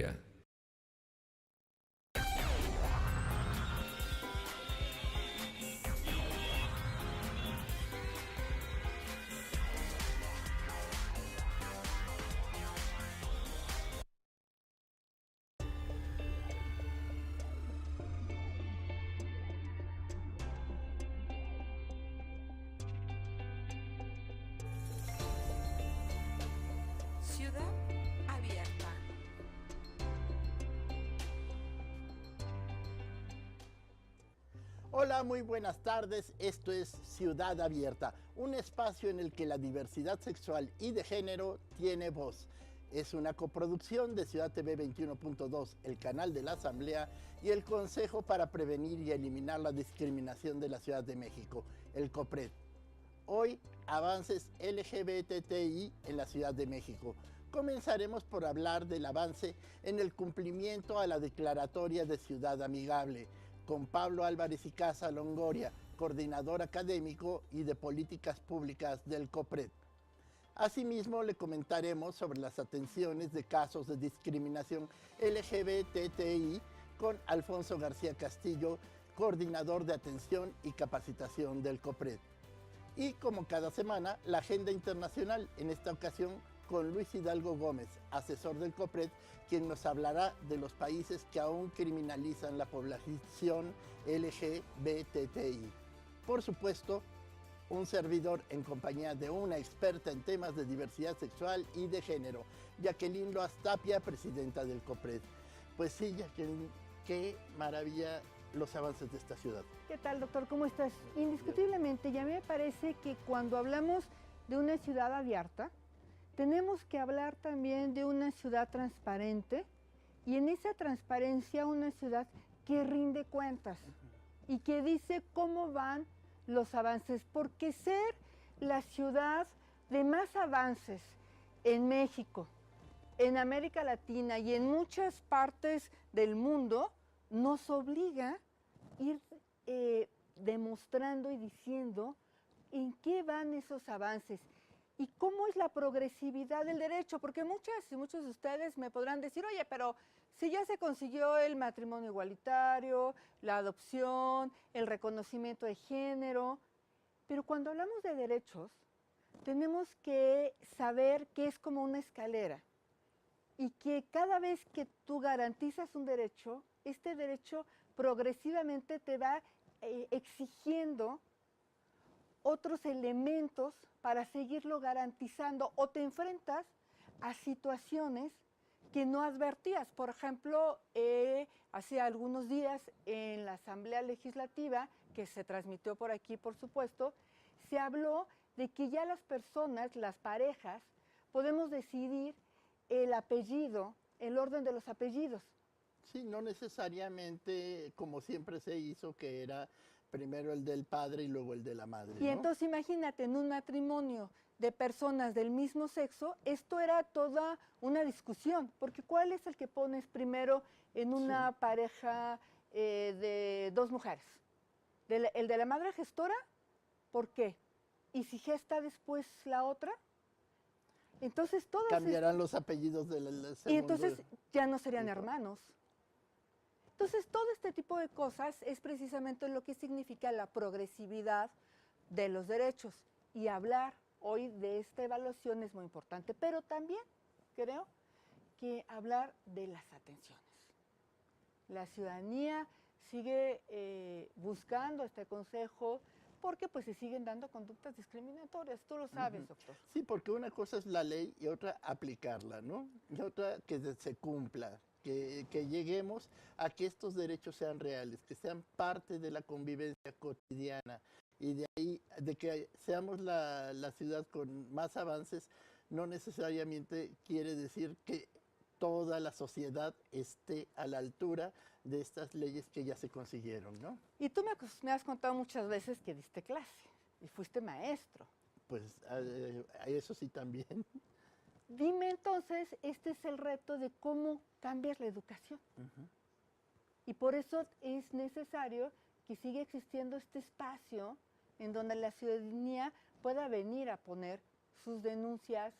Ciudad Abierta. Hola, muy buenas tardes. Esto es Ciudad Abierta, un espacio en el que la diversidad sexual y de género tiene voz. Es una coproducción de Ciudad TV 21.2, el canal de la Asamblea y el Consejo para Prevenir y Eliminar la Discriminación de la Ciudad de México, el COPRED. Hoy, avances LGBTI en la Ciudad de México. Comenzaremos por hablar del avance en el cumplimiento a la Declaratoria de Ciudad Amigable, con Pablo Álvarez y Casa Longoria, coordinador académico y de políticas públicas del COPRED. Asimismo, le comentaremos sobre las atenciones de casos de discriminación LGBTI con Alfonso García Castillo, coordinador de atención y capacitación del COPRED. Y como cada semana, la agenda internacional, en esta ocasión con Luis Hidalgo Gómez, asesor del COPRED, quien nos hablará de los países que aún criminalizan la población LGBTI. Por supuesto, un servidor en compañía de una experta en temas de diversidad sexual y de género, Jacqueline Loaz Tapia, presidenta del COPRED. Pues sí, Jacqueline, qué maravilla los avances de esta ciudad. ¿Qué tal, doctor? ¿Cómo estás? Indiscutiblemente, y a mí me parece que cuando hablamos de una ciudad abierta, tenemos que hablar también de una ciudad transparente y en esa transparencia una ciudad que rinde cuentas y que dice cómo van los avances, porque ser la ciudad de más avances en México, en América Latina y en muchas partes del mundo, nos obliga a ir demostrando y diciendo en qué van esos avances y cómo es la progresividad del derecho, porque muchas y muchos de ustedes me podrán decir, oye, pero si ya se consiguió el matrimonio igualitario, la adopción, el reconocimiento de género, pero cuando hablamos de derechos, tenemos que saber que es como una escalera y que cada vez que tú garantizas un derecho, este derecho progresivamente te va exigiendo otros elementos para seguirlo garantizando o te enfrentas a situaciones que no advertías. Por ejemplo, hace algunos días en la Asamblea Legislativa, que se transmitió por aquí, por supuesto, se habló de que ya las personas, las parejas, podemos decidir el apellido, el orden de los apellidos. Sí, no necesariamente como siempre se hizo, que era primero el del padre y luego el de la madre, Y ¿no? entonces imagínate, en un matrimonio de personas del mismo sexo, esto era toda una discusión, porque ¿cuál es el que pones primero en una pareja de dos mujeres? ¿El de la madre gestora? ¿Por qué? ¿Y si gesta después la otra? Entonces todos cambiarán los apellidos del segundo. y entonces ya no serían hijo. hermanos. Entonces, todo este tipo de cosas es precisamente lo que significa la progresividad de los derechos. Y hablar hoy de esta evaluación es muy importante, pero también creo que hablar de las atenciones. La ciudadanía sigue buscando este consejo porque pues se siguen dando conductas discriminatorias, tú lo sabes, doctor. Sí, porque una cosa es la ley y otra aplicarla, ¿no? Y otra que se cumpla. Que lleguemos a que estos derechos sean reales, que sean parte de la convivencia cotidiana y de ahí, de que seamos la ciudad con más avances, no necesariamente quiere decir que toda la sociedad esté a la altura de estas leyes que ya se consiguieron, ¿no? Y tú me has contado muchas veces que diste clase y fuiste maestro. Pues eso sí también. Dime entonces, este es el reto de cómo cambias la educación. Y por eso es necesario que siga existiendo este espacio en donde la ciudadanía pueda venir a poner sus denuncias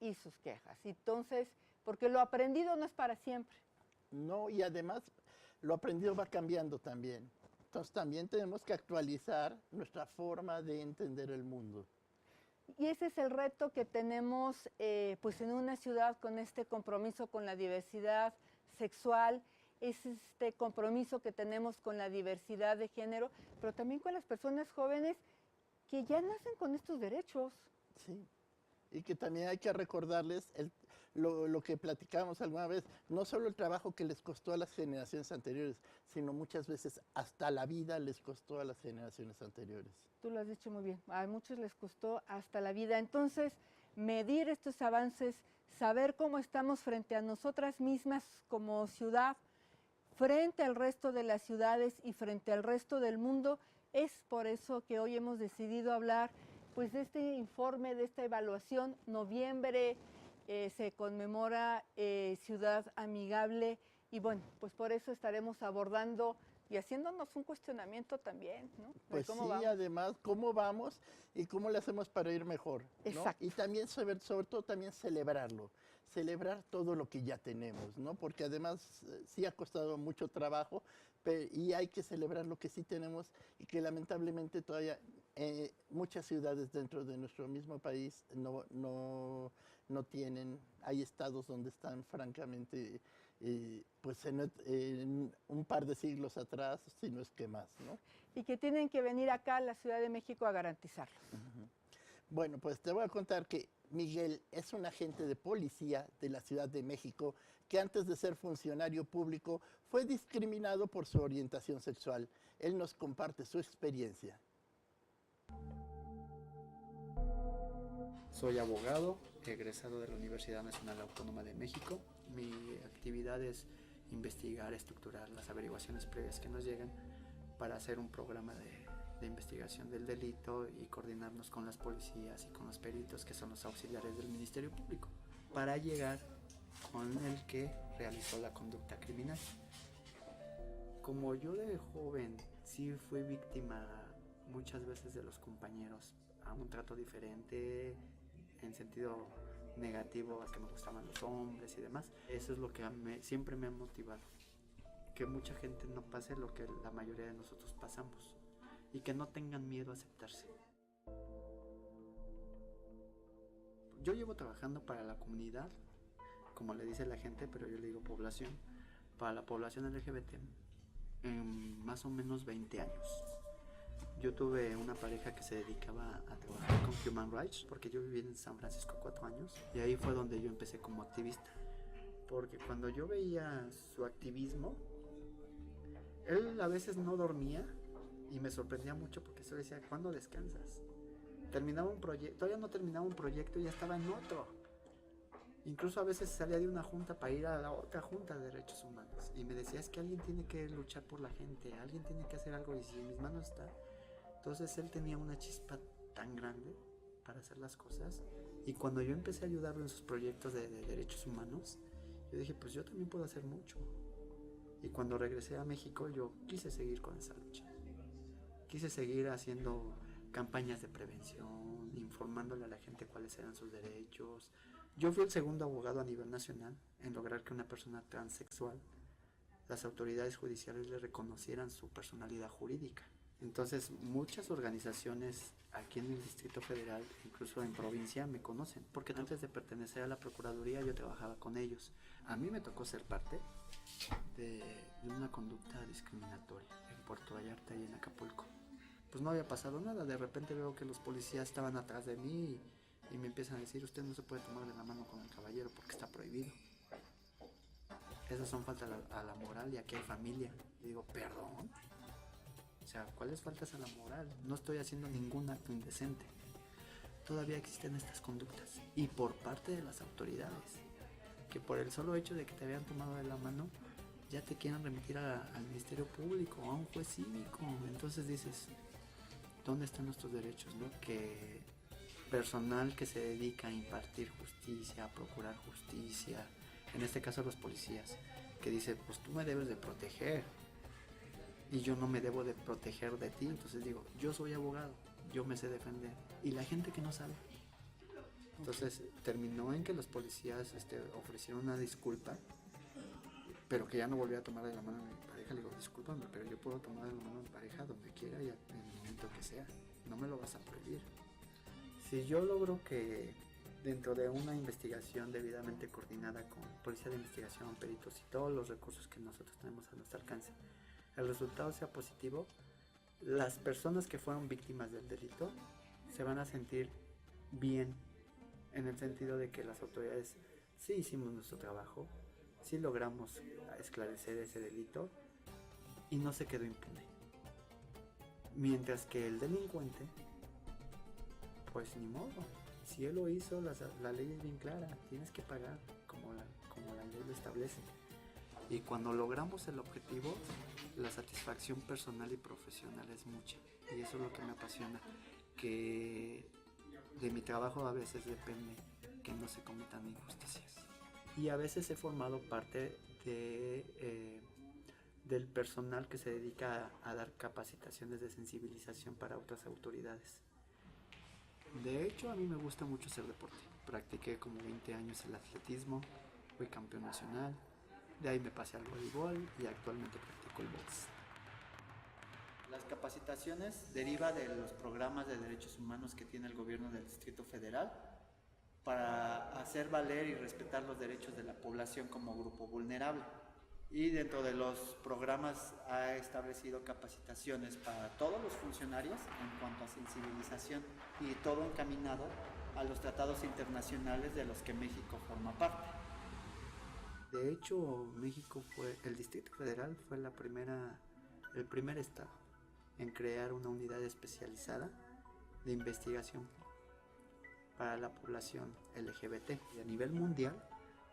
y sus quejas. Entonces, porque lo aprendido no es para siempre. No, y además lo aprendido va cambiando también. Entonces también tenemos que actualizar nuestra forma de entender el mundo. Y ese es el reto que tenemos pues en una ciudad con este compromiso con la diversidad sexual, es este compromiso que tenemos con la diversidad de género, pero también con las personas jóvenes que ya nacen con estos derechos. Sí, y que también hay que recordarles lo que platicábamos alguna vez, no solo el trabajo que les costó a las generaciones anteriores, sino muchas veces hasta la vida les costó a las generaciones anteriores. Tú lo has dicho muy bien, a muchos les costó hasta la vida. Entonces, medir estos avances, saber cómo estamos frente a nosotras mismas como ciudad, frente al resto de las ciudades y frente al resto del mundo, es por eso que hoy hemos decidido hablar pues de este informe, de esta evaluación. Noviembre se conmemora Ciudad Amigable y bueno, pues por eso estaremos abordando y haciéndonos un cuestionamiento también, ¿no? De Pues cómo sí, vamos. además, cómo vamos y cómo le hacemos para ir mejor, ¿no? Exacto. Y también, sobre todo, también celebrarlo, celebrar todo lo que ya tenemos, ¿no? Porque además sí ha costado mucho trabajo y hay que celebrar lo que sí tenemos y que lamentablemente todavía muchas ciudades dentro de nuestro mismo país no tienen. Hay estados donde están francamente pues en un par de siglos atrás, si no es que más, ¿no? Y que tienen que venir acá a la Ciudad de México a garantizarlos. Bueno, pues te voy a contar que Miguel es un agente de policía de la Ciudad de México que antes de ser funcionario público fue discriminado por su orientación sexual. Él nos comparte su experiencia. Soy abogado, egresado de la Universidad Nacional Autónoma de México. Mi actividad es investigar, estructurar las averiguaciones previas que nos llegan para hacer un programa de investigación del delito y coordinarnos con las policías y con los peritos, que son los auxiliares del Ministerio Público, para llegar con el que realizó la conducta criminal. Como yo de joven sí fui víctima muchas veces de los compañeros a un trato diferente, en sentido negativo, a que me gustaban los hombres y demás. Eso es lo que siempre me ha motivado, que mucha gente no pase lo que la mayoría de nosotros pasamos y que no tengan miedo a aceptarse. Yo llevo trabajando para la comunidad, como le dice la gente, pero yo le digo población, para la población LGBT en más o menos 20 años. Yo tuve una pareja que se dedicaba a trabajar con Human Rights, porque yo viví en San Francisco 4 años, y ahí fue donde yo empecé como activista. Porque cuando yo veía su activismo, él a veces no dormía, y me sorprendía mucho porque se decía, ¿cuándo descansas? Terminaba un proyecto, todavía no terminaba un proyecto y ya estaba en otro. Incluso a veces salía de una junta para ir a la otra junta de derechos humanos, y me decía, es que alguien tiene que luchar por la gente, alguien tiene que hacer algo, y si en mis manos está. Entonces él tenía una chispa tan grande para hacer las cosas, y cuando yo empecé a ayudarlo en sus proyectos de derechos humanos, yo dije, pues yo también puedo hacer mucho. Y cuando regresé a México, yo quise seguir con esa lucha. Quise seguir haciendo campañas de prevención, informándole a la gente cuáles eran sus derechos. Yo fui el segundo abogado a nivel nacional en lograr que una persona transexual, las autoridades judiciales le reconocieran su personalidad jurídica. Entonces, muchas organizaciones aquí en el Distrito Federal, incluso en provincia, me conocen, porque antes de pertenecer a la Procuraduría yo trabajaba con ellos. A mí me tocó ser parte de una conducta discriminatoria en Puerto Vallarta y en Acapulco. Pues no había pasado nada, de repente veo que los policías estaban atrás de mí y me empiezan a decir, usted no se puede tomar de la mano con el caballero porque está prohibido. Esas son faltas a la moral, y aquí hay familia. Y digo, perdón. O sea, ¿cuáles faltas a la moral? No estoy haciendo ningún acto indecente. Todavía existen estas conductas, y por parte de las autoridades, que por el solo hecho de que te habían tomado de la mano, ya te quieren remitir al Ministerio Público, a un juez cívico. Entonces dices, ¿dónde están nuestros derechos, no? Que personal que se dedica a impartir justicia, a procurar justicia, en este caso los policías, que dice, pues tú me debes de proteger y yo no me debo de proteger de ti. Entonces digo, yo soy abogado, yo me sé defender, y la gente que no sabe, Entonces terminó en que los policías ofrecieron una disculpa, pero que ya no volví a tomar de la mano a mi pareja. Le digo, discúlpame, pero yo puedo tomar de la mano a mi pareja donde quiera y en el momento que sea. No me lo vas a prohibir. Si yo logro que dentro de una investigación debidamente coordinada con policía de investigación, peritos y todos los recursos que nosotros tenemos a nuestro alcance, el resultado sea positivo, las personas que fueron víctimas del delito se van a sentir bien, en el sentido de que las autoridades sí hicimos nuestro trabajo, sí logramos esclarecer ese delito y no se quedó impune. Mientras que el delincuente, pues ni modo, si él lo hizo, la ley es bien clara, tienes que pagar como la ley lo establece. Y cuando logramos el objetivo, la satisfacción personal y profesional es mucha. Y eso es lo que me apasiona, que de mi trabajo a veces depende que no se cometan injusticias. Y a veces he formado parte del personal que se dedica a dar capacitaciones de sensibilización para otras autoridades. De hecho, a mí me gusta mucho hacer deporte. Practiqué como 20 años el atletismo, fui campeón nacional, de ahí me pasé al voleibol y actualmente practico el box. Las capacitaciones derivan de los programas de derechos humanos que tiene el gobierno del Distrito Federal para hacer valer y respetar los derechos de la población como grupo vulnerable. Y dentro de los programas ha establecido capacitaciones para todos los funcionarios en cuanto a sensibilización y todo encaminado a los tratados internacionales de los que México forma parte. De hecho, el Distrito Federal fue el primer estado en crear una unidad especializada de investigación para la población LGBT. Y a nivel mundial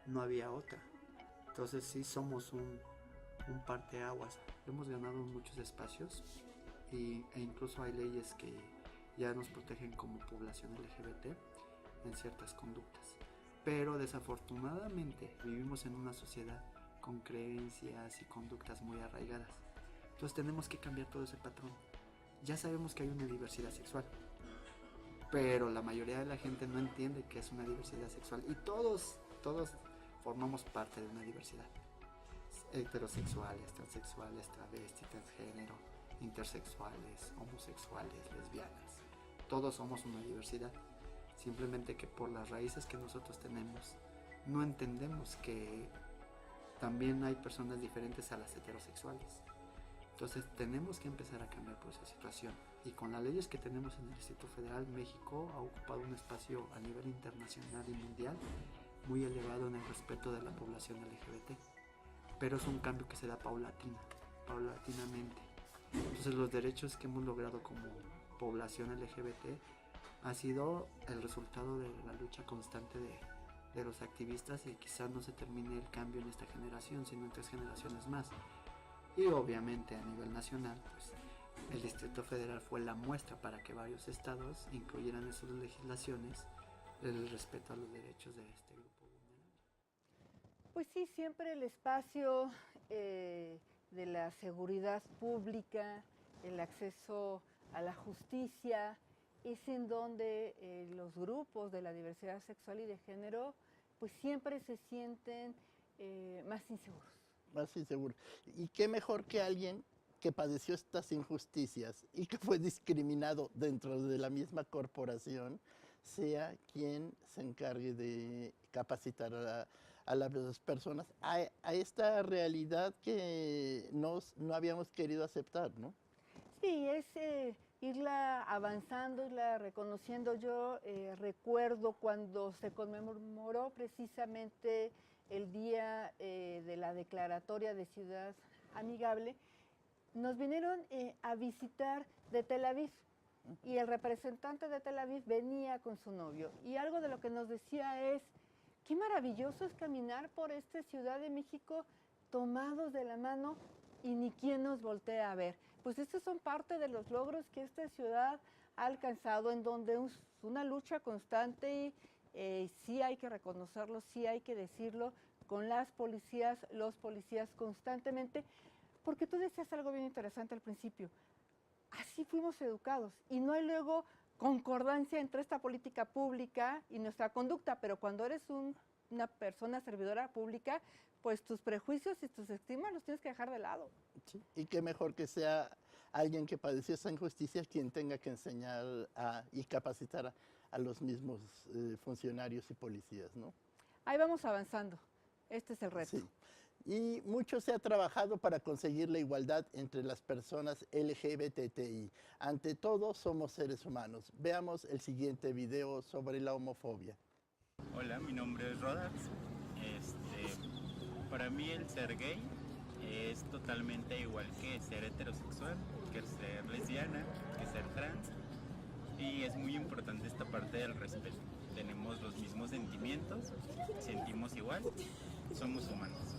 no había otra. Entonces sí somos un parteaguas. Hemos ganado muchos espacios e incluso hay leyes que ya nos protegen como población LGBT en ciertas conductas. Pero desafortunadamente vivimos en una sociedad con creencias y conductas muy arraigadas. Entonces tenemos que cambiar todo ese patrón. Ya sabemos que hay una diversidad sexual, pero la mayoría de la gente no entiende que es una diversidad sexual y todos formamos parte de una diversidad. Heterosexuales, transexuales, travestis, transgénero, intersexuales, homosexuales, lesbianas. Todos somos una diversidad. Simplemente que por las raíces que nosotros tenemos, no entendemos que también hay personas diferentes a las heterosexuales. Entonces tenemos que empezar a cambiar por esa situación. Y con las leyes que tenemos en el Distrito Federal, México ha ocupado un espacio a nivel internacional y mundial muy elevado en el respeto de la población LGBT. Pero es un cambio que se da paulatinamente. Entonces los derechos que hemos logrado como población LGBT ha sido el resultado de la lucha constante de los activistas, y quizás no se termine el cambio en esta generación, sino en 3 generaciones más. Y obviamente a nivel nacional, pues el Distrito Federal fue la muestra para que varios estados incluyeran en sus legislaciones el respeto a los derechos de este grupo vulnerable. Pues sí, siempre el espacio de la seguridad pública, el acceso a la justicia, es en donde los grupos de la diversidad sexual y de género pues siempre se sienten más inseguros. Más inseguro. Y qué mejor que alguien que padeció estas injusticias y que fue discriminado dentro de la misma corporación, sea quien se encargue de capacitar a las personas a esta realidad que no habíamos querido aceptar, ¿no? Sí, es irla avanzando, irla reconociendo. Yo recuerdo cuando se conmemoró precisamente el día de la declaratoria de Ciudad Amigable, nos vinieron a visitar de Tel Aviv y el representante de Tel Aviv venía con su novio, y algo de lo que nos decía es: qué maravilloso es caminar por esta Ciudad de México tomados de la mano y ni quien nos voltea a ver. Pues estos son parte de los logros que esta ciudad ha alcanzado, en donde es una lucha constante y sí hay que reconocerlo, sí hay que decirlo, con las policías, los policías constantemente, porque tú decías algo bien interesante al principio. Así fuimos educados y no hay luego concordancia entre esta política pública y nuestra conducta, pero cuando eres una persona servidora pública, pues tus prejuicios y tus estigmas los tienes que dejar de lado. Sí, y qué mejor que sea alguien que padeció esa injusticia quien tenga que enseñar y capacitar a los mismos funcionarios y policías, ¿no? Ahí vamos avanzando. Este es el reto. Sí. Y mucho se ha trabajado para conseguir la igualdad entre las personas LGBTI. Ante todo, somos seres humanos. Veamos el siguiente video sobre la homofobia. Hola, mi nombre es Rodax. Para mí el ser gay es totalmente igual que ser heterosexual, que ser lesbiana, que ser trans. Y es muy importante esta parte del respeto. Tenemos los mismos sentimientos, sentimos igual, somos humanos.